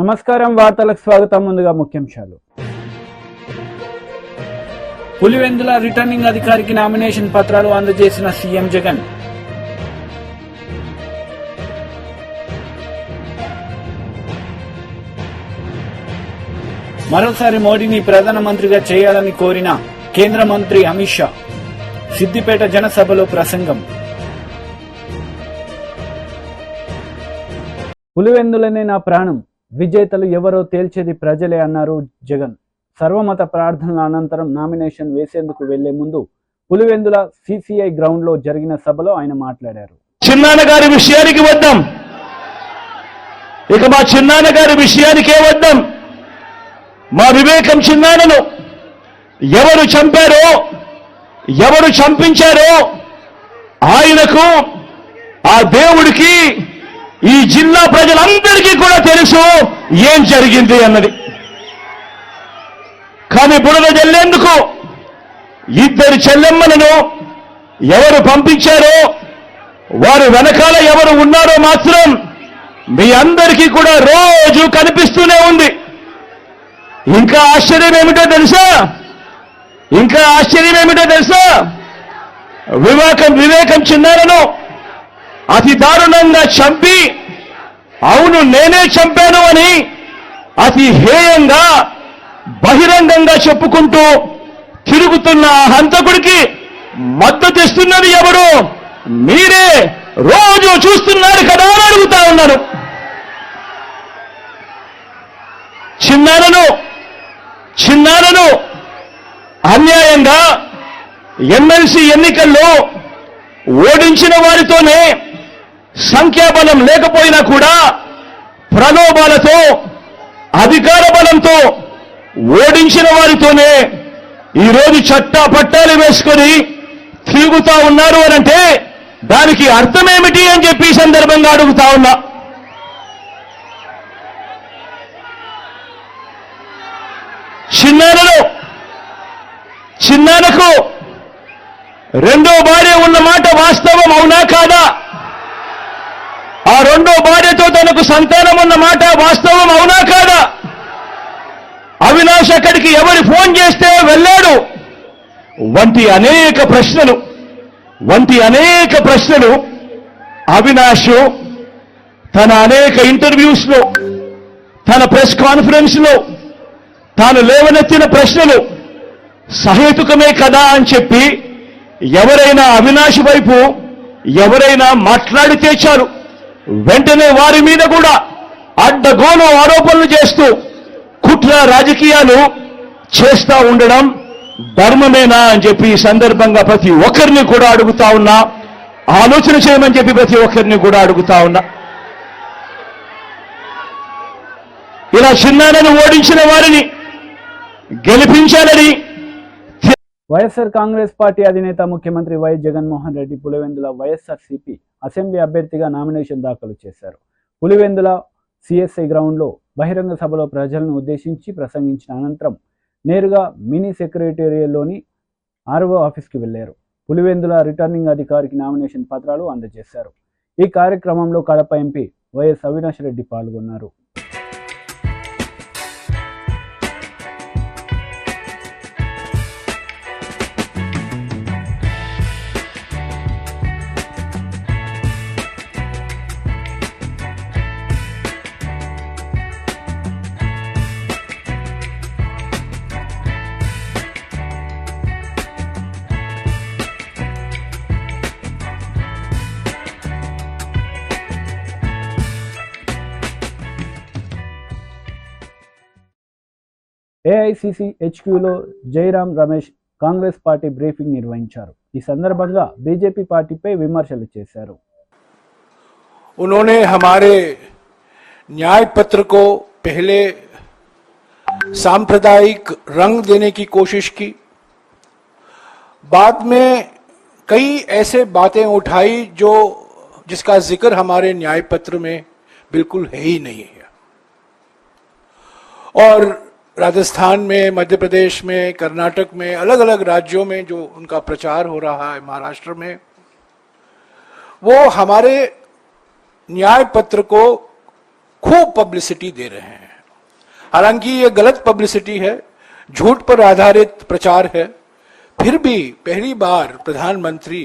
నమస్కారం, వార్తలకు స్వాగతం. ముందుగా ముఖ్యాంశాలు. పులివెందుల రిటర్నింగ్ అధికారికి నామినేషన్ పత్రాలు అందజేసిన సీఎం జగన్. మరోసారి మోడీని ప్రధానమంత్రిగా చేయాలని కోరిన కేంద్ర మంత్రి అమిత్ షా. సిద్దిపేట జనసభలో ప్రసంగం. పులివెందులనే నా ప్రాణం, విజేతలు ఎవరో తేల్చేది ప్రజలే అన్నారు జగన్. సర్వమత ప్రార్థనల అనంతరం నామినేషన్ వేసేందుకు వెళ్లే ముందు పులివెందుల సిసిఐ గ్రౌండ్ లో జరిగిన సభలో ఆయన మాట్లాడారు. చిన్నాన్న గారి విషయానికి వద్దాం. ఇక మా చిన్నాన్న గారి విషయానికే వద్దాం. మా వివేకం చిన్నాన్నను ఎవరు చంపారో, ఎవరు చంపించారో ఆయనకు, ఆ దేవుడికి, ఈ జిల్లా ప్రజలందరికీ కూడా తెలుసు ఏం జరిగింది అన్నది. కానీ బురద జల్లేందుకు ఇద్దరు చెల్లెమ్మలను ఎవరు పంపించారో, వారు వెనకాల ఎవరు ఉన్నారో మాత్రం మీ అందరికీ కూడా రోజు కనిపిస్తూనే ఉంది. ఇంకా ఆశ్చర్యం ఏమిటో తెలుసా? వివేకం చిన్నారను అతి దారుణంగా చంపి, అవును నేనే చంపాను అని అతి హేయంగా బహిరంగంగా చెప్పుకుంటూ తిరుగుతున్న ఆ హంతకుడికి మద్దతు ఇస్తున్నది ఎవరు? మీరే రోజు చూస్తున్నారు కదా అని అడుగుతా ఉన్నారు. చిన్నారను అన్యాయంగా ఎమ్మెల్సీ ఎన్నికల్లో ఓడించిన వారితోనే, సంఖ్యాబలం లేకపోయినా కూడా ప్రలోభాలతో, అధికార బలంతో ఓడించిన వారితోనే ఈరోజు చట్టా పట్టాలు వేసుకొని తిరుగుతా ఉన్నారు అనంటే దానికి అర్థమేమిటి అని చెప్పి ఈ సందర్భంగా అడుగుతా ఉన్నా. చిన్నానకు రెండో భార్య ఉన్న మాట వాస్తవం అవునా కాదా? ఆ రెండో భార్యతో తనకు సంతానం ఉన్న మాట వాస్తవం అవునా కాదా? అవినాష్ అక్కడికి ఎవరు ఫోన్ చేస్తే వెళ్ళాడు వంటి అనేక ప్రశ్నలు అవినాష్ తన అనేక ఇంటర్వ్యూస్ లో, తన ప్రెస్ కాన్ఫరెన్స్ లో తాను లేవనెత్తిన ప్రశ్నలు సహేతుకమే కదా అని చెప్పి ఎవరైనా అవినాష్ వైపు ఎవరైనా మాట్లాడితే చాలు వెంటనే వారి మీద కూడా అడ్డగోలు ఆరోపణలు చేస్తూ కుట్ర రాజకీయాలు చేస్తా ఉండడం ధర్మమేనా అని చెప్పి ఈ సందర్భంగా ప్రతి ఒక్కరిని కూడా అడుగుతా ఉన్నా. ఆలోచన చేయమని చెప్పి ప్రతి ఒక్కరిని కూడా అడుగుతా ఉన్నా. ఇలా చిన్నాన్నను ఓడించిన వారిని గెలిపించాలని వైఎస్ఆర్ కాంగ్రెస్ పార్టీ అధినేత ముఖ్యమంత్రి వైఎస్ జగన్మోహన్ రెడ్డి పులివెందుల వైఎస్ఆర్సీపీ అసెంబ్లీ అభ్యర్థిగా నామినేషన్ దాఖలు చేశారు. పులివెందుల సిఎస్ఐ గ్రౌండ్లో బహిరంగ సభలో ప్రజలను ఉద్దేశించి ప్రసంగించిన అనంతరం నేరుగా మినీ సెక్రటేరియల్లోని ఆర్ఓ ఆఫీస్కి వెళ్లారు. పులివెందుల రిటర్నింగ్ అధికారికి నామినేషన్ పత్రాలు అందజేశారు. ఈ కార్యక్రమంలో కడప ఎంపీ వైఎస్ అవినాష్ రెడ్డి పాల్గొన్నారు. ఏఐసిసి హెచ్క్యూలో జైరాం రమేష్ కాంగ్రెస్ పార్టీ బ్రీఫింగ్ నిర్వహించారు. ఈ సందర్భంగా బీజేపీ పార్టీపై విమర్శలు చేశారు. उन्होंने हमारे न्याय पत्र को पहले सांप्रदायिक रंग देने की कोशिश की, बाद में कई ऐसे बातें उठाई जिसका जिक्र हमारे न्याय पत्र में बिल्कुल है ही नहीं है. और राजस्थान में, मध्य प्रदेश में, कर्नाटक में, अलग अलग राज्यों में जो उनका प्रचार हो रहा है, महाराष्ट्र में, वो हमारे न्याय पत्र को खूब पब्लिसिटी दे रहे हैं. हालांकि ये गलत पब्लिसिटी है, झूठ पर आधारित प्रचार है, फिर भी पहली बार प्रधानमंत्री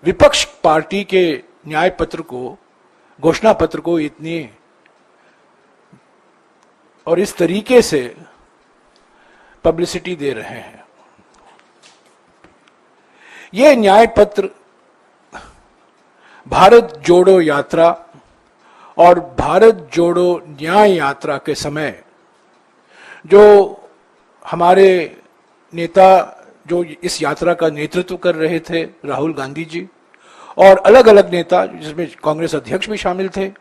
विपक्ष पार्टी के न्याय पत्र को, घोषणा पत्र को इतनी और इस तरीके से पब्लिसिटी दे रहे हैं। ये न्याय पत्र भारत जोड़ो यात्रा और भारत जोड़ो न्याय यात्रा के समय जो हमारे नेता जो इस यात्रा का नेतृत्व कर रहे थे, राहुल गांधी जी, और अलग अलग नेता जिसमें कांग्रेस अध्यक्ष भी शामिल थे,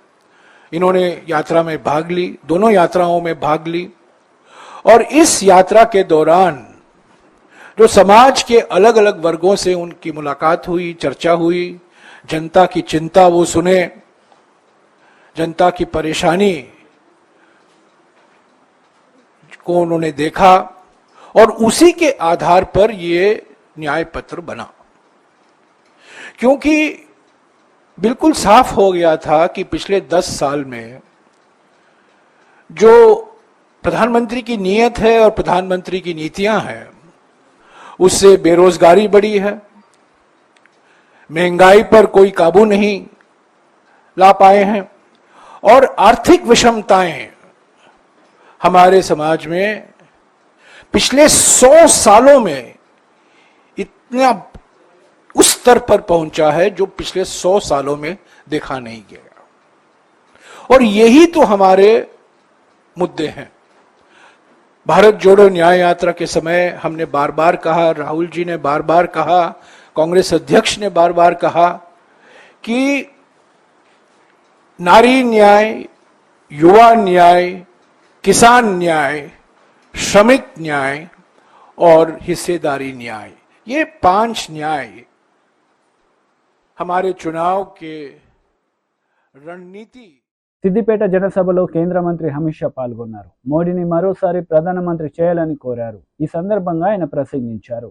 इन्होंने यात्रा में भाग ली, दोनों यात्राओं में भाग ली। और इस यात्रा के दौरान जो समाज के अलग अलग वर्गों से उनकी मुलाकात हुई, चर्चा हुई, जनता की चिंता वो सुने, जनता की परेशानी को उन्होंने देखा और उसी के आधार पर ये न्याय पत्र बना। क्योंकि बिल्कुल साफ हो गया था कि पिछले 10 साल में जो प्रधानमंत्री की नीयत है और प्रधानमंत्री की नीतियां हैं, उससे बेरोजगारी बढ़ी है, महंगाई पर कोई काबू नहीं ला पाए हैं और आर्थिक विषमताएं हमारे समाज में पिछले 100 सालों में इतना उस स्तर पर पहुंचा है जो पिछले 100 सालों में देखा नहीं गया। और यही तो हमारे मुद्दे हैं। भारत जोड़ो न्याय यात्रा के समय हमने बार बार कहा, राहुल जी ने बार बार कहा, कांग्रेस अध्यक्ष ने बार बार कहा कि नारी न्याय, युवा न्याय, किसान न्याय, श्रमिक न्याय और हिस्सेदारी न्याय, ये 5 न्याय हमारे चुनाव के रणनीति। సిద్దిపేట జనసభలో కేంద్ర మంత్రి అమిత్ షా పాల్గొన్నారు. మోడీని మరోసారి ప్రధానమంత్రి చేయాలని కోరారు. ఈ సందర్భంగా ఆయన ప్రసంగించారు.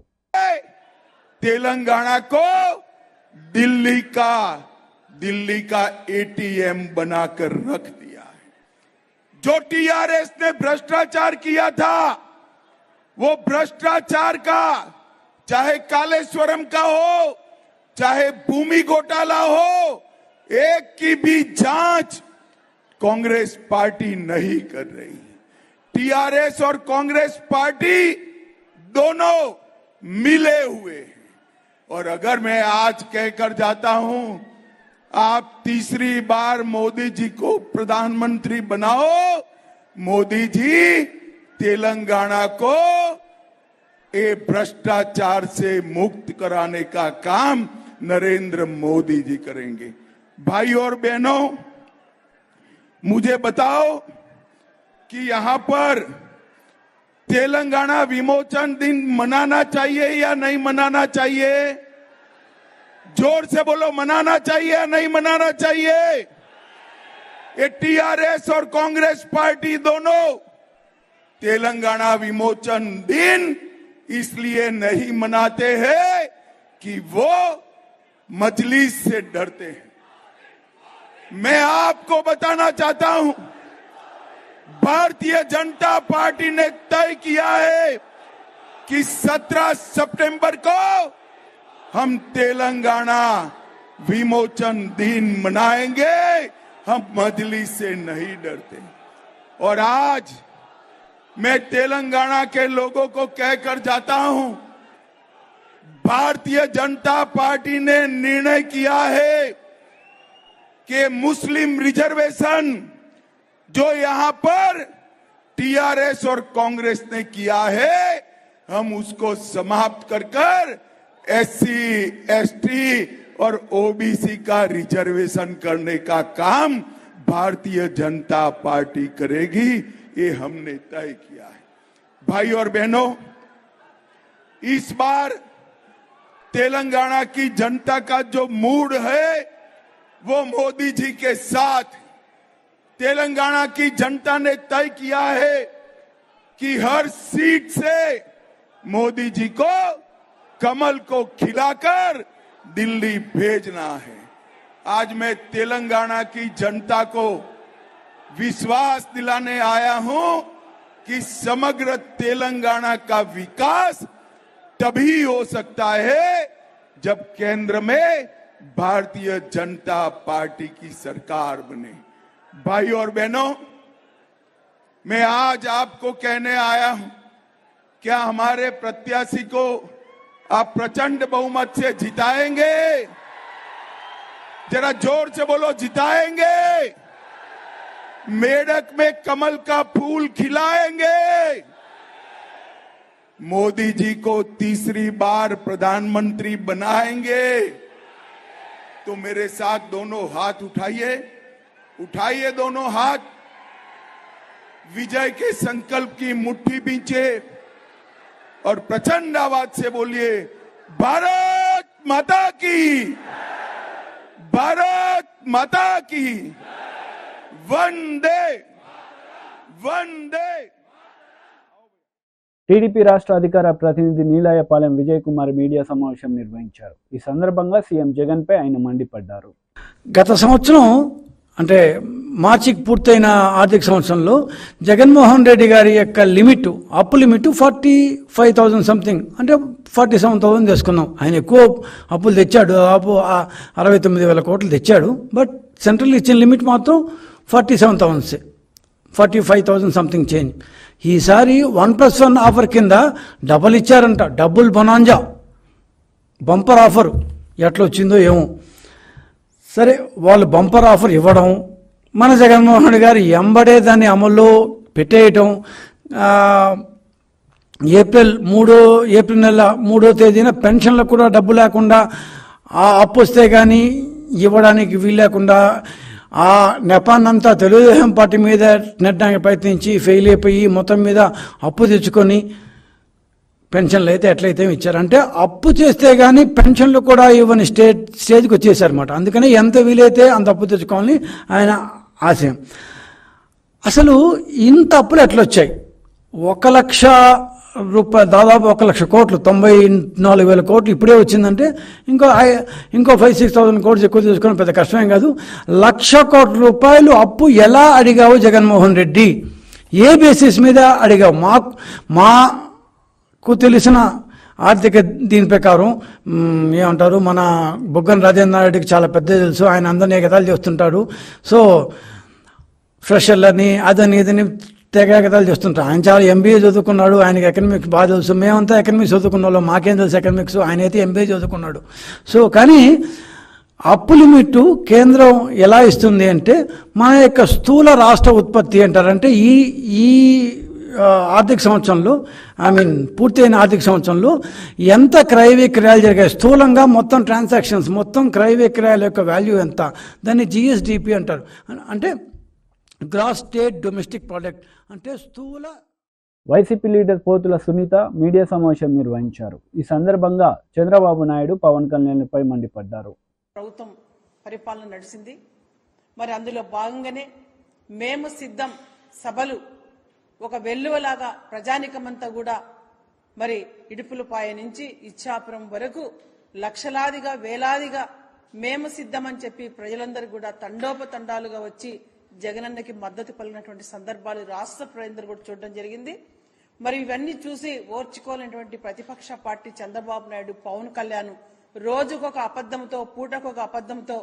तेलंगाना को दिल्ली का एटीएम बनाकर रख दिया है। जो टीआरएस ने भ्रष्टाचार किया था, वो भ्रष्टाचार का, चाहे कालेश्वरम का हो, चाहे भूमि घोटाला हो, एक की भी जांच कांग्रेस पार्टी नहीं कर रही। टीआरएस और कांग्रेस पार्टी दोनों मिले हुए हैं। और अगर मैं आज कहकर जाता हूं, आप तीसरी बार मोदी जी को प्रधानमंत्री बनाओ, मोदी जी तेलंगाना को ये भ्रष्टाचार से मुक्त कराने का काम नरेंद्र मोदी जी करेंगे। भाई और बहनों, मुझे बताओ कि यहां पर तेलंगाना विमोचन दिन मनाना चाहिए या नहीं मनाना चाहिए? जोर से बोलो, मनाना चाहिए या नहीं मनाना चाहिए? ये टीआरएस और कांग्रेस पार्टी दोनों तेलंगाना विमोचन दिन इसलिए नहीं मनाते हैं कि वो मजलिस से डरते हैं। मैं आपको बताना चाहता हूं, भारतीय जनता पार्टी ने तय किया है कि 17 सितंबर को हम तेलंगाना विमोचन दिन मनाएंगे, हम मजलिस से नहीं डरते। और आज मैं तेलंगाना के लोगों को कहकर जाता हूं, भारतीय जनता पार्टी ने निर्णय किया है कि मुस्लिम रिजर्वेशन जो यहां पर टीआरएस और कांग्रेस ने किया है, हम उसको समाप्त कर एससी, एसटी और ओबीसी का रिजर्वेशन करने का काम भारतीय जनता पार्टी करेगी। ये हमने तय किया है। भाई और बहनों, इस बार तेलंगाना की जनता का जो मूड है वो मोदी जी के साथ। तेलंगाना की जनता ने तय किया है कि हर सीट से मोदी जी को कमल को खिलाकर दिल्ली भेजना है। आज मैं तेलंगाना की जनता को विश्वास दिलाने आया हूं कि समग्र तेलंगाना का विकास तभी हो सकता है जब केंद्र में भारतीय जनता पार्टी की सरकार बने। भाई और बहनों, मैं आज आपको कहने आया हूं, क्या हमारे प्रत्याशी को आप प्रचंड बहुमत से जिताएंगे? जरा जोर से बोलो, जिताएंगे? मेढक में कमल का फूल खिलाएंगे? मोदी जी को तीसरी बार प्रधानमंत्री बनाएंगे? तो मेरे साथ दोनों हाथ उठाइए, उठाइए दोनों हाथ, विजय के संकल्प की मुट्ठी बींचे और प्रचंड आवाज से बोलिए, भारत माता की, भारत माता की, वंदे वंदे। టీడీపీ రాష్ట్ర అధికార ప్రతినిధి నీలాయపాలెం విజయ్ కుమార్ మీడియా సమావేశం నిర్వహించారు. ఈ సందర్భంగా సీఎం జగన్ పై ఆయన మండిపడ్డారు. గత సంవత్సరం అంటే మార్చికి పూర్తయిన ఆర్థిక సంవత్సరంలో జగన్మోహన్ రెడ్డి గారి యొక్క లిమిట్, అప్పు లిమిట్ 45,000 సంథింగ్, అంటే 47,000 తీసుకున్నాం. ఆయన ఎక్కువ అప్పులు తెచ్చాడు, దాదాపు 69,000 కోట్లు తెచ్చాడు. బట్ సెంట్రల్ ఇచ్చిన లిమిట్ మాత్రం 47,000, 45,000 సంథింగ్ చేంజ్. ఈసారి 1+1 ఆఫర్ కింద డబల్ ఇచ్చారంట, డబుల్ బొనాంజా బంపర్ ఆఫర్. ఎట్లా వచ్చిందో ఏమో. సరే, వాళ్ళు బంపర్ ఆఫర్ ఇవ్వడం, మన జగన్మోహన్ రెడ్డి గారు ఎంబడే దాన్ని అమల్లో పెట్టేయటం. ఏప్రిల్ నెల 3వ తేదీన పెన్షన్లకు కూడా డబ్బు లేకుండా, ఆ అప్పు వస్తే కానీ ఇవ్వడానికి వీలు లేకుండా ఆ నెపాన్నంతా తెలుగుదేశం పార్టీ మీద నెట్టడానికి ప్రయత్నించి ఫెయిల్ అయిపోయి మొత్తం మీద అప్పు తెచ్చుకొని పెన్షన్లు అయితే ఎట్లయితే ఇచ్చారంటే, అప్పు చేస్తే కానీ పెన్షన్లు కూడా ఇవ్వని స్టేజ్కి వచ్చేసారన్నమాట. అందుకని ఎంత వీలైతే అంత అప్పు తెచ్చుకోవాలని ఆయన ఆశయం. అసలు ఇంత అప్పులు ఎట్లా వచ్చాయి? 1,00,000 రూపాయలు, దాదాపు 1,00,000 కోట్లు, 94,000 కోట్లు ఇప్పుడే వచ్చిందంటే ఇంకో 5,000-6,000 కోట్లు ఎక్కువ తెచ్చుకోవడం పెద్ద కష్టమేం కాదు. 1,00,000 కోట్ల రూపాయలు అప్పు ఎలా అడిగావు జగన్మోహన్ రెడ్డి? ఏ బేసిస్ మీద అడిగావు? మాకు తెలిసిన ఆర్థిక దీని ప్రకారం ఏమంటారు, మన బుగ్గన రాజేంద్ర రెడ్డికి చాలా పెద్ద తెలుసు, ఆయన అందరినీ ఎగతాళి చేస్తుంటాడు. సో ఫ్రెషర్లని అదని ఇదని తెగతాలు చేస్తుంటారు. ఆయన చాలా ఎంబీఏ చదువుకున్నాడు, ఆయనకి ఎకనామిక్స్ బాగా తెలుసు. మేమంతా ఎకనామిక్స్ చదువుకున్న వాళ్ళు, మాకేం తెలుసు ఎకనామిక్స్, ఆయన అయితే ఎంబీఏ చదువుకున్నాడు. సో కానీ అప్పు లిమిట్ కేంద్రం ఎలా ఇస్తుంది అంటే, మన యొక్క స్థూల రాష్ట్ర ఉత్పత్తి అంటారంటే ఈ ఆర్థిక సంవత్సరంలో, పూర్తయిన ఆర్థిక సంవత్సరంలో ఎంత క్రయ విక్రయాలు జరిగాయి, స్థూలంగా మొత్తం ట్రాన్సాక్షన్స్, మొత్తం క్రయ విక్రయాల యొక్క వాల్యూ ఎంత, దాన్ని జిఎస్డిపి అంటారు. అంటే గ్రాస్ స్టేట్ డొమెస్టిక్ ప్రోడక్ట్, అంటే స్థూల. వైసీపీ లీడర్ పోతుల సునీత మీడియా సమావేశం నిర్వహించారు. ఈ సందర్భంగా చంద్రబాబు నాయుడు పవన్ కళ్యాణ్పై మండిపడ్డారు. ప్రభుత్వం పరిపాలన నడిచింది, మరి అందులో భాగంగానే మేము సిద్ధం సభలు ఒక వెల్లువలాగా ప్రజానికమంతా కూడా మరి ఇడుపులపాయ నుంచి ఇచ్చాపురం వరకు లక్షలాదిగా వేలాదిగా మేము సిద్ధమని చెప్పి ప్రజలందరూ కూడా తండోపతండాలుగా వచ్చి జగనన్నకి మద్దతు పలికినటువంటి సందర్భాలు రాష్ట్ర ప్రజలందరూ కూడా చూడడం జరిగింది. మరి ఇవన్నీ చూసి ఓర్చుకోలేనటువంటి ప్రతిపక్ష పార్టీ చంద్రబాబు నాయుడు, పవన్ కళ్యాణ్ రోజుకొక అబద్ధంతో, పూటకొక అబద్ధంతో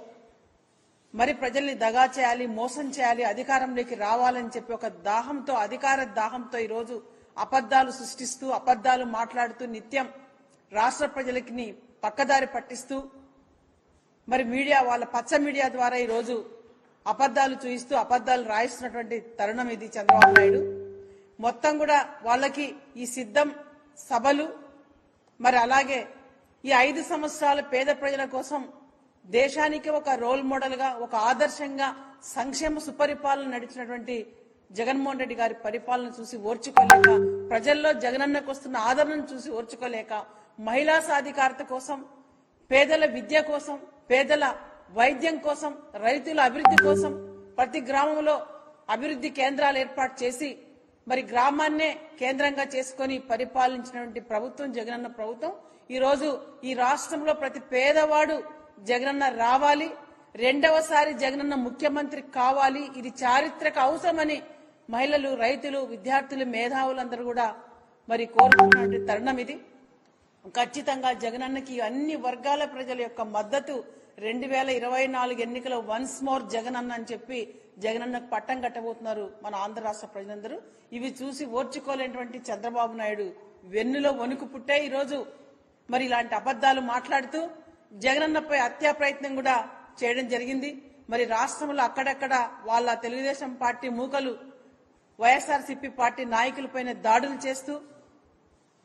మరి ప్రజల్ని దగా చేయాలి, మోసం చేయాలి, అధికారంలోకి రావాలని చెప్పి ఒక దాహంతో, అధికార దాహంతో ఈరోజు అబద్దాలు సృష్టిస్తూ, అబద్దాలు మాట్లాడుతూ, నిత్యం రాష్ట్ర ప్రజలకి పక్కదారి పట్టిస్తూ, మరి మీడియా, వాళ్ళ పచ్చ మీడియా ద్వారా ఈరోజు అబద్దాలు చూయిస్తూ అబద్దాలు రాయిస్తున్నటువంటి తరుణం ఇది చంద్రబాబు నాయుడు. మొత్తం కూడా వాళ్ళకి ఈ సిద్ధం సభలు, మరి అలాగే ఈ 5 సంవత్సరాల పేద ప్రజల కోసం దేశానికి ఒక రోల్ మోడల్ గా, ఒక ఆదర్శంగా సంక్షేమ సుపరిపాలన నడిచినటువంటి జగన్మోహన్ రెడ్డి గారి పరిపాలన చూసి ఓర్చుకోలేక, ప్రజల్లో జగనన్నకు వస్తున్న ఆదరణను చూసి ఓర్చుకోలేక, మహిళా సాధికారత కోసం, పేదల విద్య కోసం, పేదల వైద్యం కోసం, రైతుల అభివృద్ధి కోసం ప్రతి గ్రామంలో అభివృద్ధి కేంద్రాలు ఏర్పాటు చేసి మరి గ్రామాన్నే కేంద్రంగా చేసుకుని పరిపాలించినటువంటి ప్రభుత్వం జగనన్న ప్రభుత్వం. ఈ రోజు ఈ రాష్ట్రంలో ప్రతి పేదవాడు జగనన్న రావాలి, రెండవసారి జగనన్న ముఖ్యమంత్రి కావాలి, ఇది చారిత్రక అవసరమని మహిళలు, రైతులు, విద్యార్థులు, మేధావులందరూ కూడా మరి కోరుతున్నటువంటి తరుణం ఇది. ఖచ్చితంగా జగనన్నకి అన్ని వర్గాల ప్రజల యొక్క మద్దతు 2024 ఎన్నికల వన్స్ మోర్ జగనన్న అని చెప్పి జగనన్నకు పట్టం కట్టబోతున్నారు మన ఆంధ్ర రాష్ట్ర ప్రజలందరూ. ఇవి చూసి ఓర్చుకోలేనటువంటి చంద్రబాబు నాయుడు వెన్నులో వణుకు పుట్టే ఈరోజు మరి ఇలాంటి అబద్దాలు మాట్లాడుతూ జగనన్నపై హత్యా ప్రయత్నం కూడా చేయడం జరిగింది. మరి రాష్ట్రంలో అక్కడక్కడ వాళ్ళ తెలుగుదేశం పార్టీ మూకలు వైఎస్ఆర్సీపీ పార్టీ నాయకులపైన దాడులు చేస్తూ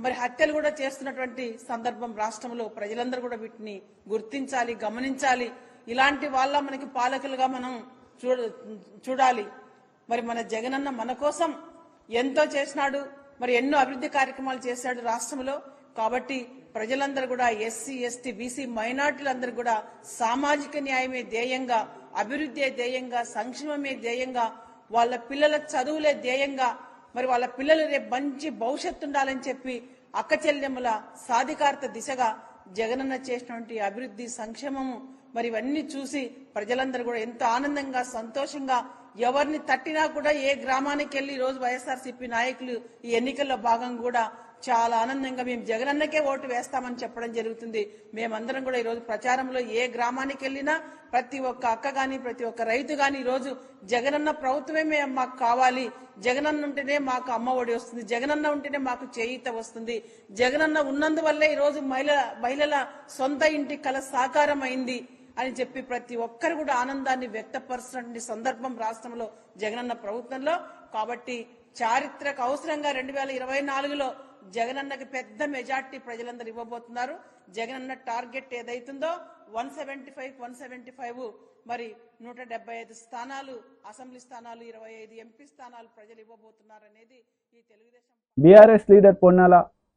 మరి హత్యలు కూడా చేస్తున్నటువంటి సందర్భం రాష్ట్రంలో ప్రజలందరూ కూడా వీటిని గుర్తించాలి, గమనించాలి. ఇలాంటి వాళ్ళ మనకి పాలకులుగా మనం చూడాలి. మరి మన జగనన్న మన కోసం ఎంతో చేసినాడు, మరి ఎన్నో అభివృద్ధి కార్యక్రమాలు చేశాడు రాష్ట్రంలో. కాబట్టి ప్రజలందరూ కూడా ఎస్సీ, ఎస్టీ, బీసీ, మైనార్టీలందరూ కూడా సామాజిక న్యాయమే ధ్యేయంగా, అభివృద్ధి ధ్యేయంగా, సంక్షేమమే ధ్యేయంగా, వాళ్ళ పిల్లల చదువులే ధ్యేయంగా, మరి వాళ్ళ పిల్లలు రేపు మంచి భవిష్యత్తు ఉండాలని చెప్పి అక్క చెల్లెమ్మల సాధికారత దిశగా జగనన్న చేసినటువంటి అభివృద్ధి, సంక్షేమము మరి ఇవన్నీ చూసి ప్రజలందరూ కూడా ఎంతో ఆనందంగా, సంతోషంగా, ఎవరిని తట్టినా కూడా ఏ గ్రామానికి వెళ్లి ఈ రోజు వైఎస్ఆర్సీపీ నాయకులు ఈ ఎన్నికల్లో భాగంగా కూడా చాలా ఆనందంగా మేము జగనన్నకే ఓటు వేస్తామని చెప్పడం జరుగుతుంది. మేమందరం కూడా ఈ రోజు ప్రచారంలో ఏ గ్రామానికి వెళ్ళినా ప్రతి ఒక్క అక్క గాని, ప్రతి ఒక్క రైతు గాని ఈ రోజు జగనన్న ప్రభుత్వమే మాకు కావాలి, జగనన్న ఉంటేనే మాకు అమ్మ ఒడి వస్తుంది, జగనన్న ఉంటేనే మాకు చేయూత వస్తుంది, జగనన్న ఉన్నందువల్లే ఈ రోజు మహిళల సొంత ఇంటి కల సాకారం అయింది అని చెప్పి ప్రతి ఒక్కరు కూడా ఆనందాన్ని వ్యక్తపరుస్తున్న సందర్భం రాష్ట్రంలో జగనన్న ప్రభుత్వంలో. కాబట్టి చారిత్రక అవసరంగా 2024లో జగనన్నకి పెద్ద మెజార్టీ ప్రజలందరూ ఇవ్వబోతున్నారు. జగనన్న టార్గెట్ ఏదైతుందో 175 మరి 175 స్థానాలు అసెంబ్లీ స్థానాలు, 25 ఎంపీ స్థానాలు ప్రజలు ఇవ్వబోతున్నారు అనేది ఈ Telugu Desam. BRS leader Ponnala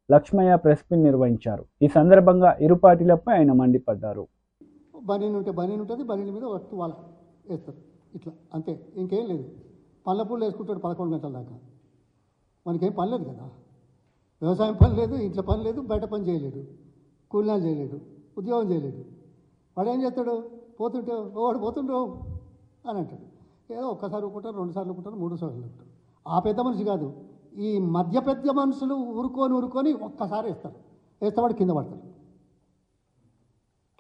Lakshmaiah press meet నిర్వహించారు. ఈ సందర్భంగా ఇరు పార్టీలపై ఆయన మండిపడ్డారు. బనీన్ ఉంటుంది, బనీన్ మీద వాళ్ళ వేస్తారు ఇట్లా అంతే, ఇంకేం లేదు. పళ్ళ పూలు వేసుకుంటాడు 11 గంటల దాకా. మనకేం పని లేదు కదా, వ్యవసాయం పని లేదు, ఇంట్లో పని లేదు, బయట పని చేయలేడు, కూలినాలు చేయలేడు, ఉద్యోగం చేయలేడు. వాడు ఏం చేస్తాడు, పోతుంటే వాడు పోతుండో అని అంటాడు. ఏదో ఒక్కసారి ఊరుకుంటారు, 2 సార్లు ఊరుకుంటారు, 3 సార్లు ఊరుకుంటారు. ఆ పెద్ద మనిషి కాదు, ఈ మధ్య పెద్ద మనుషులు ఊరుకొని ఒక్కసారి వేస్తే వాడు కింద పడతాడు.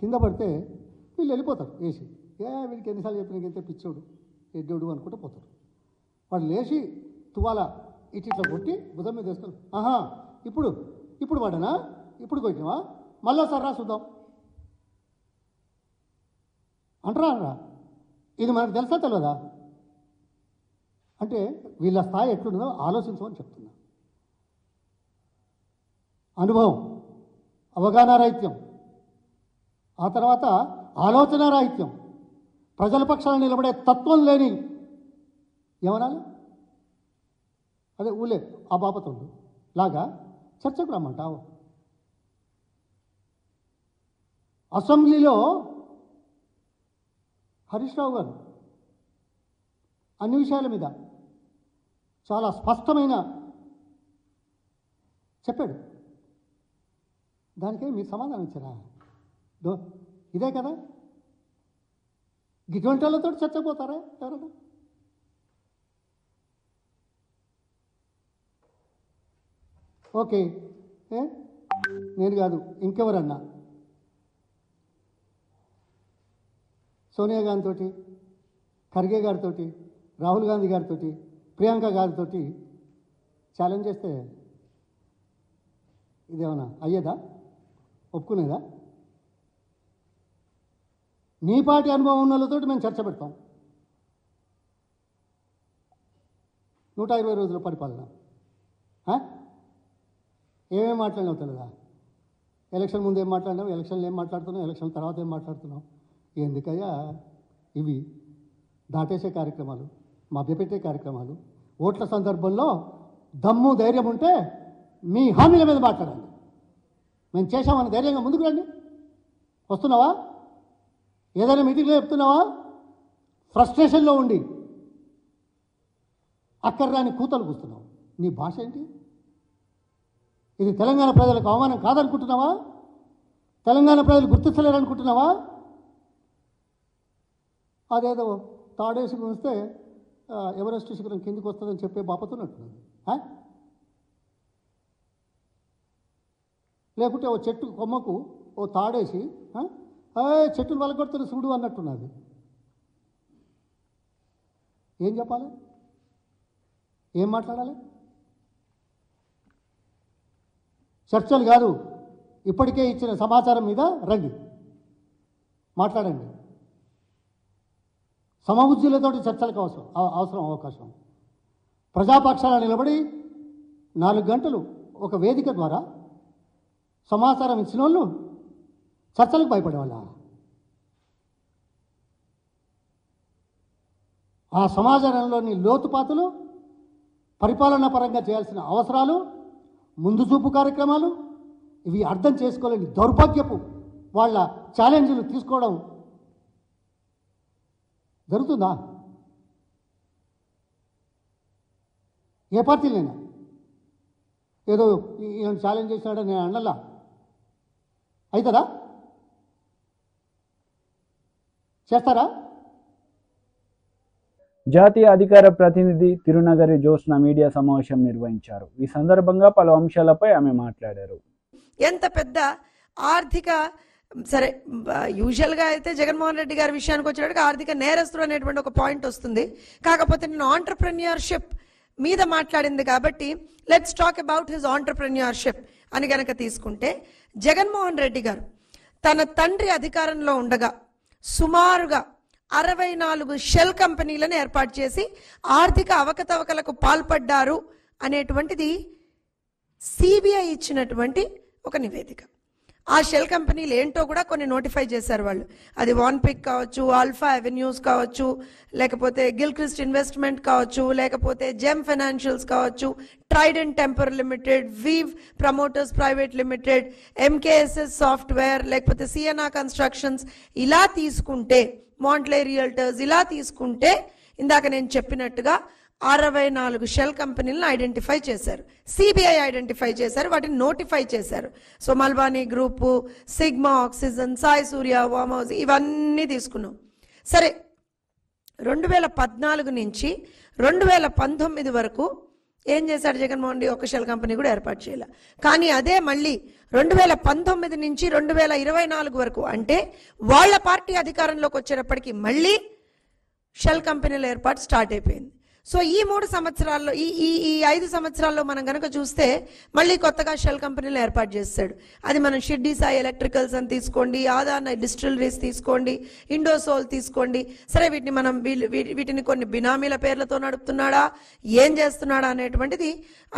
కింద పడితే వీళ్ళు వెళ్ళిపోతారు వేసి. వీడికి ఎన్నిసార్లు చెప్పినాకైతే పిచ్చోడు, ఎడ్డోడు అనుకుంటూ పోతారు. వాడు లేచి తువాల ఇట్లా కొట్టి బుధం మీద వేసుకొని, ఇప్పుడు వాడనా, ఇప్పుడు కొట్టినవా, మళ్ళీ సర్రా చూద్దాం అంటారా? ఇది మనకు తెలుసా తెలియదా? అంటే వీళ్ళ స్థాయి ఎట్లుంటుందో ఆలోచించమని చెప్తున్నా. అనుభవం, అవగాహన రాహిత్యం, ఆ తర్వాత ఆలోచన రాహిత్యం, ప్రజల పక్షాన నిలబడే తత్వం లేని ఏమనాలి, అదే ఊలే ఆ బాపతోళ్ళు లాగా చర్చకు రమ్మంటావు. అసెంబ్లీలో హరీష్ రావు గారు అన్ని విషయాల మీద చాలా స్పష్టమైన చెప్పాడు. దానికే మీరు సమాధానం ఇచ్చారా? ఇదే కదా, ఇటువంటి వాళ్ళతో చర్చపోతారా ఎవరైనా? ఓకే, నేను కాదు ఇంకెవరన్నా సోనియా గాంధీతో, ఖర్గే గారితో, రాహుల్ గాంధీ గారితో, ప్రియాంక గారితో ఛాలెంజ్ చేస్తే ఇదేమన్నా అయ్యేదా, ఒప్పుకునేదా? నీ పార్టీ అనుభవం ఉన్న వాళ్ళతో మేము చర్చ పెడతాం. 120 రోజుల పరిపాలన ఏమేమి మాట్లాడినావు తెలియదా? ఎలక్షన్ ముందు ఏం మాట్లాడినావు, ఎలక్షన్లు ఏం మాట్లాడుతున్నావు, ఎలక్షన్ తర్వాత ఏం మాట్లాడుతున్నావు? ఎందుకయ్యా ఇవి దాటేసే కార్యక్రమాలు, మభ్యపెట్టే కార్యక్రమాలు? ఓట్ల సందర్భంలో దమ్ము ధైర్యం ఉంటే మీ హామీల మీద మాట్లాడండి. మేము చేశామని ధైర్యంగా ముందుకు రండి. వస్తున్నావా? ఏదైనా మీటింగ్లో చెప్తున్నావా? ఫ్రస్ట్రేషన్లో ఉండి అక్కర్రాని కూతలు కూస్తున్నావు. నీ భాష ఏంటి? ఇది తెలంగాణ ప్రజలకు అవమానం కాదనుకుంటున్నావా? తెలంగాణ ప్రజలు గుర్తించలేరనుకుంటున్నావా? అదేదో తాడేసి ఉంచితే ఎవరెస్ట్ శిఖరం కిందికి వస్తుందని చెప్పే బాపతున్నట్టున్నది. లేకుంటే ఓ చెట్టు కొమ్మకు ఓ తాడేసి చెట్టును వలగొడుతున్న శివుడు అన్నట్టున్నది. ఏం చెప్పాలి, ఏం మాట్లాడాలి? చర్చలు కాదు, ఇప్పటికే ఇచ్చిన సమాచారం మీద రండి, మాట్లాడండి. సమబుద్ధులతో చర్చలకు అవసరం అవకాశం. ప్రజాపక్షాలు నిలబడి 4 గంటలు ఒక వేదిక ద్వారా సమాచారం ఇచ్చిన వాళ్ళు చర్చలకు భయపడేవాళ్ళ? ఆ సమాజంలోని లోతుపాతులు, పరిపాలనా పరంగా చేయాల్సిన అవసరాలు, ముందు చూపు కార్యక్రమాలు ఇవి అర్థం చేసుకోలేని దౌర్భాగ్యపు వాళ్ళ ఛాలెంజ్లు తీసుకోవడం జరుగుతుందా? ఏ పార్టీలైనా ఏదో ఈయన ఛాలెంజ్ చేసినాడని నేను అన్నలా అవుతుందా? చేస్తారా? జాతీయ అధికార ప్రతినిధి తిరునగరి జోస్న మీడియా సమావేశం నిర్వహించారు. ఈ సందర్భంగా పలు అంశాలపై ఆమె మాట్లాడారు. ఎంత పెద్ద ఆర్థిక సరే యూజువల్గా అయితే జగన్మోహన్ రెడ్డి గారి విషయానికి వచ్చేటప్పుడు ఆర్థిక నేరస్తుడు అనేటువంటి ఒక పాయింట్ వస్తుంది. కాకపోతే నేను ఆంటర్ప్రెన్యూర్షిప్ మీద మాట్లాడింది కాబట్టి let's talk about his entrepreneurship అని గనక తీసుకుంటే, జగన్మోహన్ రెడ్డి గారు తన తండ్రి అధికారంలో ఉండగా సుమారుగా 64 షెల్ కంపెనీలను ఏర్పాటు చేసి ఆర్థిక అవకతవకలకు పాల్పడ్డారు అనేటువంటిది సిబిఐ ఇచ్చినటువంటి ఒక నివేదిక. ఆ షెల్ కంపెనీలు ఏంటో కూడా కొన్ని నోటిఫై చేశారు వాళ్ళు. అది వాన్పిక్ కావచ్చు, ఆల్ఫా అవెన్యూస్ కావచ్చు, లేకపోతే గిల్క్రిస్ట్ ఇన్వెస్ట్మెంట్ కావచ్చు, లేకపోతే జెమ్ ఫైనాన్షియల్స్ కావచ్చు, Trident temper limited, Weave promoters private limited, MKSS software, లేకపోతే సిఎన్ఆర్ కన్స్ట్రక్షన్స్, ఇలా తీసుకుంటే మాంట్లే రియల్టర్స్, ఇలా తీసుకుంటే ఇందాక నేను చెప్పినట్టుగా 64 షెల్ కంపెనీలను ఐడెంటిఫై చేశారు. సిబిఐ ఐడెంటిఫై చేశారు, వాటిని నోటిఫై చేశారు. సో మల్బానీ group, sigma oxygen, Sai Surya, వామ్ హౌస్ ఇవన్నీ తీసుకున్నాం. సరే, 2014 నుంచి 2019 వరకు ఏం చేశాడు జగన్మోహన్ రెడ్డి? ఒక షెల్ కంపెనీ కూడా ఏర్పాటు చేయాలి. కానీ అదే మళ్ళీ 2019 నుంచి 2024 వరకు, అంటే వాళ్ళ పార్టీ అధికారంలోకి వచ్చేటప్పటికి మళ్ళీ షెల్ కంపెనీల ఏర్పాటు స్టార్ట్ అయిపోయింది. సో ఈ 3 సంవత్సరాల్లో ఈ 5 సంవత్సరాల్లో మనం కనుక చూస్తే మళ్ళీ కొత్తగా షెల్ కంపెనీలు ఏర్పాటు చేస్తాడు. అది మనం షిర్డీ సాయి ఎలక్ట్రికల్స్ అని తీసుకోండి, ఆదాన డిస్టిలరీస్ తీసుకోండి, ఇండోసోల్ తీసుకోండి. సరే, వీటిని మనం వీటిని కొన్ని బినామీల పేర్లతో నడుపుతున్నాడా, ఏం చేస్తున్నాడా అనేటువంటిది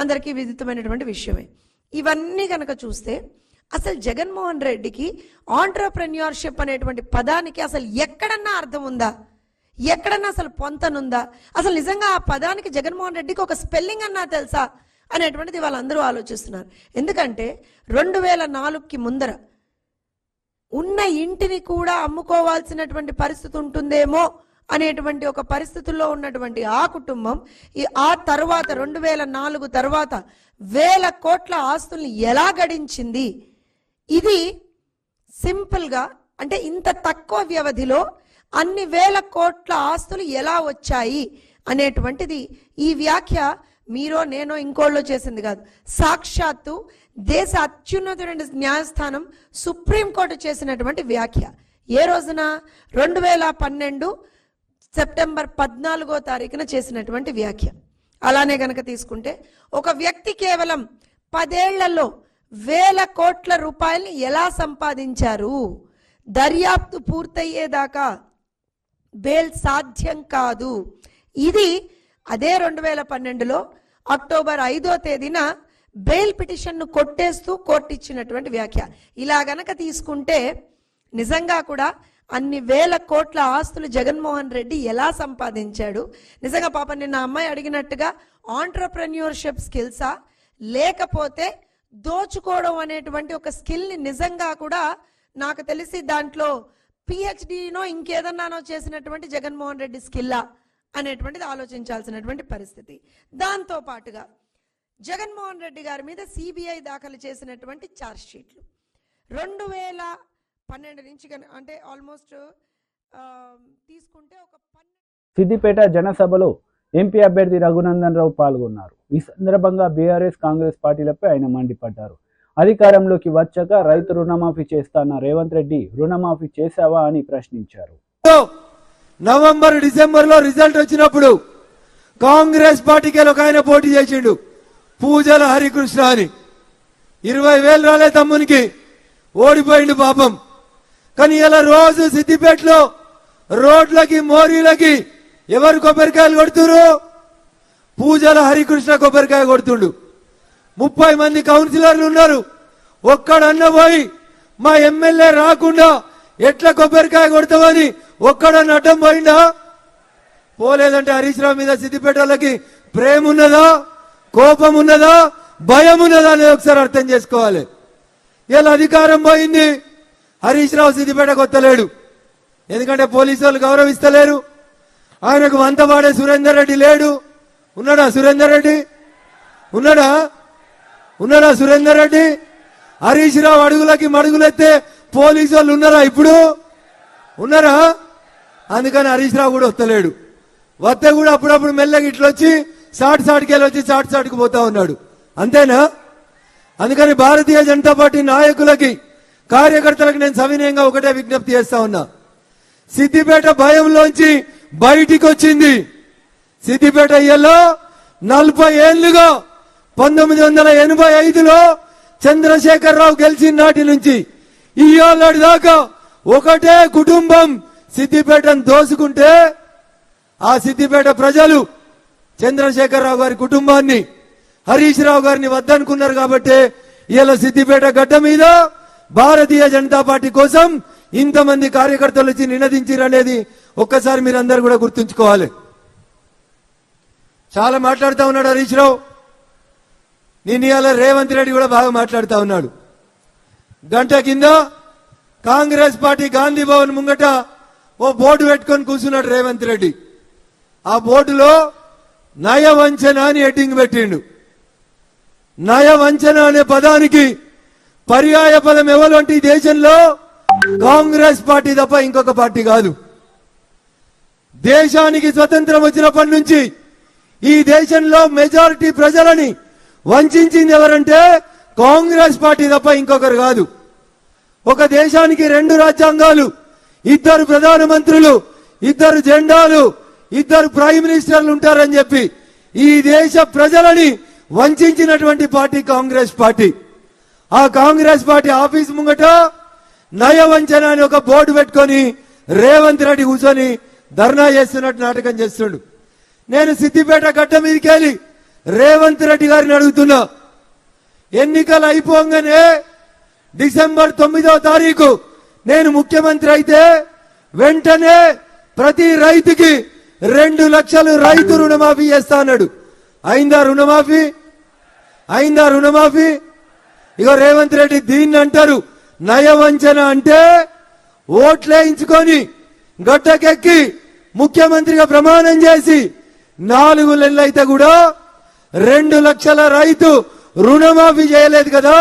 అందరికీ విదితమైనటువంటి విషయమే. ఇవన్నీ కనుక చూస్తే అసలు జగన్మోహన్ రెడ్డికి ఆంటర్ప్రెన్యూర్షిప్ అనేటువంటి పదానికి అసలు ఎక్కడన్నా అర్థం ఉందా? ఎక్కడన్నా అసలు పొంతనుందా? అసలు నిజంగా ఆ పదానికి జగన్మోహన్ రెడ్డికి ఒక స్పెల్లింగ్ అన్నా తెలుసా అనేటువంటిది వాళ్ళందరూ ఆలోచిస్తున్నారు. ఎందుకంటే 2004కి ముందర ఉన్న ఇంటిని కూడా అమ్ముకోవాల్సినటువంటి పరిస్థితి ఉంటుందేమో అనేటువంటి ఒక పరిస్థితుల్లో ఉన్నటువంటి ఆ కుటుంబం ఆ తర్వాత 2004 తర్వాత 1000 కోట్ల ఆస్తుల్ని ఎలా గడించింది? ఇది సింపుల్గా అంటే ఇంత తక్కువ వ్యవధిలో అన్ని 1000 కోట్ల ఆస్తులు ఎలా వచ్చాయి అనేటువంటిది ఈ వ్యాఖ్య మీరో నేనో ఇంకోళ్ళో చేసింది కాదు. సాక్షాత్తు దేశ అత్యున్నతమైన న్యాయస్థానం సుప్రీంకోర్టు చేసినటువంటి వ్యాఖ్య. ఏ రోజున? 2012 సెప్టెంబర్ 14వ తారీఖున చేసినటువంటి వ్యాఖ్య. అలానే గనక తీసుకుంటే ఒక వ్యక్తి కేవలం 10 ఏళ్లలో 1000 కోట్ల రూపాయల్ని ఎలా సంపాదించారు? దర్యాప్తు పూర్తయ్యేదాకా బెయిల్ సాధ్యం కాదు. ఇది అదే 2012లో అక్టోబర్ 5వ తేదీన బెయిల్ పిటిషన్ను కొట్టేస్తూ కోర్టు ఇచ్చినటువంటి వ్యాఖ్య. ఇలా గనక తీసుకుంటే నిజంగా కూడా అన్ని 1000 కోట్ల ఆస్తులు జగన్మోహన్ రెడ్డి ఎలా సంపాదించాడు? నిజంగా పాపం నిన్న అమ్మాయి అడిగినట్టుగా ఆంటర్ప్రెన్యూర్షిప్ స్కిల్సా, లేకపోతే దోచుకోవడం అనేటువంటి ఒక స్కిల్ని నిజంగా కూడా నాకు తెలిసి దాంట్లో పిహెచ్డీనో ఇంకేదన్నానో చేసినటువంటి జగన్మోహన్ రెడ్డి స్కిల్లా అనేటువంటిది ఆలోచించాల్సినటువంటి పరిస్థితి. దాంతో పాటుగా జగన్మోహన్ రెడ్డి గారి మీద సిబిఐ దాఖలు చేసినటువంటి ఛార్జ్ షీట్లు 2012 నుంచి అంటే ఆల్మోస్ట్ తీసుకుంటే ఒక సిద్దిపేట జనసభలో ఎంపీ అభ్యర్థి రఘునందన్ రావు పాల్గొన్నారు. ఈ సందర్భంగా బీఆర్ఎస్ కాంగ్రెస్ పార్టీలపై ఆయన మండిపడ్డారు. అధికారంలోకి వచ్చాక రైతు రుణమాఫీ చేస్తాన్న రేవంత్ రెడ్డి రుణమాఫీ చేశావా అని ప్రశ్నించారు. నవంబర్ డిసెంబర్ లో రిజల్ట్ వచ్చినప్పుడు కాంగ్రెస్ పార్టీకి ఒక ఆయన పోటీ చేసిండు, పూజల హరికృష్ణ అని. 20,000 రాలే తమ్మునికి, ఓడిపోయిండు పాపం. కానీ ఇలా రోజు సిద్దిపేటలో రోడ్లకి మోరీలకి ఎవరు కొబ్బరికాయలు కొడుతురు? పూజల హరికృష్ణ కొబ్బరికాయ కొడుతుండు. 30 మంది కౌన్సిలర్లు ఉన్నారు. ఒక్కడన్న పోయి మా ఎమ్మెల్యే రాకుండా ఎట్లా కొబ్బరికాయ కొడతామని ఒక్కడన్న అడ్డం పోయిందా? పోలేదంటే హరీష్ రావు మీద సిద్దిపేట వాళ్ళకి ప్రేమ ఉన్నదా, కోపం ఉన్నదా, భయం ఉన్నదా అనేది ఒకసారి అర్థం చేసుకోవాలి. ఇలా అధికారం పోయింది, హరీష్ రావు సిద్దిపేటకు వస్తలేడు. ఎందుకంటే పోలీసు వాళ్ళు గౌరవిస్తలేరు. ఆయనకు వంత వాడే సురేందర్ రెడ్డి లేడు. ఉన్నాడా సురేందర్ రెడ్డి? ఉన్నాడా? సురేందర్ రెడ్డి? హరీష్ రావు అడుగులకి మడుగులెత్తే పోలీసు వాళ్ళు ఉన్నారా? ఇప్పుడు ఉన్నారా? అందుకని హరీష్ రావు కూడా వస్తలేడు. వస్తే కూడా అప్పుడప్పుడు మెల్లగా ఇట్లా వచ్చి సాటికి వచ్చి సాటికి పోతా ఉన్నాడు. అంతేనా? అందుకని భారతీయ జనతా పార్టీ నాయకులకి, కార్యకర్తలకు నేను సవినయంగా ఒకటే విజ్ఞప్తి చేస్తా ఉన్నా. సిద్దిపేట భయంలోంచి బయటికి వచ్చింది. సిద్దిపేట ఇయ్యలో 40 ఏళ్లుగా 1985లో చంద్రశేఖరరావు గెలిచిన నాటి నుంచి ఇయ్యాలటి దాకా ఒకటే కుటుంబం సిద్దిపేటను దోసుకుంటే ఆ సిద్దిపేట ప్రజలు చంద్రశేఖరరావు గారి కుటుంబాన్ని, హరీష్ రావు గారిని వద్దనుకున్నారు. కాబట్టి ఇలా సిద్దిపేట గడ్డ మీద భారతీయ జనతా పార్టీ కోసం ఇంతమంది కార్యకర్తలు వచ్చి నినదించారనేది ఒక్కసారి మీరందరూ కూడా గుర్తుంచుకోవాలి. చాలా మాట్లాడుతూ ఉన్నాడు హరీష్ రావు. నేను ఇవాళ రేవంత్ రెడ్డి కూడా బాగా మాట్లాడుతూ ఉన్నాడు. గంట కింద కాంగ్రెస్ పార్టీ గాంధీ భవన్ ముంగట ఓ బోర్డు పెట్టుకొని కూర్చున్నాడు రేవంత్ రెడ్డి. ఆ బోర్డులో నయవంచన అని హెడ్డింగ్ పెట్టిండు. నయవంచన అనే పదానికి పర్యాయ పదం ఎవరంటే ఈ దేశంలో కాంగ్రెస్ పార్టీ తప్ప ఇంకొక పార్టీ కాదు. దేశానికి స్వతంత్రం వచ్చినప్పటి నుంచి ఈ దేశంలో మెజారిటీ ప్రజలని వంచింది ఎవరంటే కాంగ్రెస్ పార్టీ తప్ప ఇంకొకరు కాదు. ఒక దేశానికి 2 రాజ్యాంగాలు, 2 ప్రధానమంత్రులు, 2 జెండాలు, 2 ప్రైమ్ మినిస్టర్లు ఉంటారని చెప్పి ఈ దేశ ప్రజలని వంచినటువంటి పార్టీ కాంగ్రెస్ పార్టీ. ఆ కాంగ్రెస్ పార్టీ ఆఫీస్ ముంగట నయవంచన అని ఒక బోర్డు పెట్టుకొని రేవంత్ రెడ్డి కూర్చొని ధర్నా చేస్తున్నట్టు నాటకం చేస్తుండు. నేను సిద్దిపేట గడ్డ మీదకి వెళ్ళి రేవంత్ రెడ్డి గారిని అడుగుతున్నా, ఎన్నికలు అయిపోగానే డిసెంబర్ 9వ తారీఖు నేను ముఖ్యమంత్రి అయితే వెంటనే ప్రతి రైతుకి 2 లక్షలు రైతు రుణమాఫీ చేస్తా అన్నాడు. అయిందా రుణమాఫీ? ఇగో రేవంత్ రెడ్డి దీన్ని అంటారు నయవంచన. అంటే ఓట్లేయించుకొని గడ్డకెక్కి ముఖ్యమంత్రిగా ప్రమాణం చేసి 4 నెలలు అయితే కూడా 2 లక్షల రైతు రుణమాఫీ చేయలేదు కదా.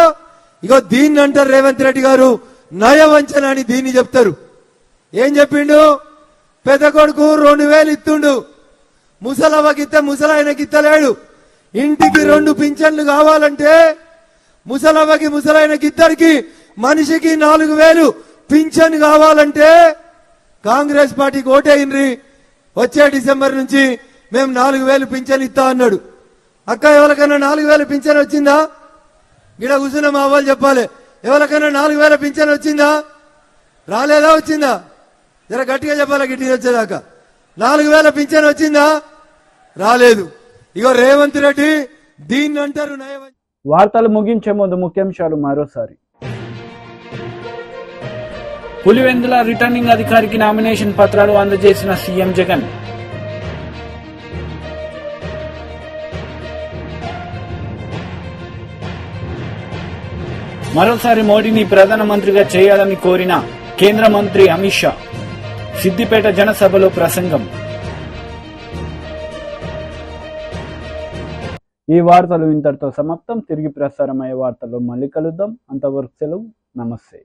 ఇగో దీన్ని అంటారు రేవంత్ రెడ్డి గారు నయవంచన అని దీన్ని చెప్తారు. ఏం చెప్పిండు? పెద్ద కొడుకు 2,000 ఇస్తుండు, ముసలవ్వకిస్తే ముసలాయనకి ఇస్తలేడు. ఇంటికి 2 పింఛన్లు కావాలంటే ముసలవ్వకి ముసలాయనకి ఇద్దరికి మనిషికి 4,000 పింఛన్ కావాలంటే కాంగ్రెస్ పార్టీకి ఓటేయండి, వచ్చే డిసెంబర్ నుంచి మేము 4,000 పింఛన్ ఇస్తా అన్నాడు. అక్క ఎవరికైనా 4,000 పింఛన్ వచ్చిందా? గిడ కూర్చున్న మా వాళ్ళు చెప్పాలి, ఎవరికైనా 4,000 పింఛన్ వచ్చిందా? రాలేదా? వచ్చిందా? జర గట్టిగా చెప్పాలి, గిట్టిగా వచ్చేదాకా. 4,000 పింఛన్ వచ్చిందా? రాలేదు. ఇగో రేవంత్ రెడ్డి దీన్ని అంటారు నయవంచన. వార్తలు ముగించే ముందు ముఖ్యాంశాలు మరోసారి. పులివెందుల రిటర్నింగ్ అధికారికి నామినేషన్ పత్రాలు అందజేసిన సీఎం జగన్. మరోసారి మోడీని ప్రధానమంత్రిగా చేయాలని కోరిన కేంద్ర మంత్రి అమిత్ షా. సిద్దిపేట జనసభలో ప్రసంగం. ఈ వార్తలు ఇంతటితో సమాప్తం. తిరిగి ప్రసారమయ్యే వార్తల్లో మళ్ళీ కలుద్దాం. అంతవరకు సెలవు. నమస్తే.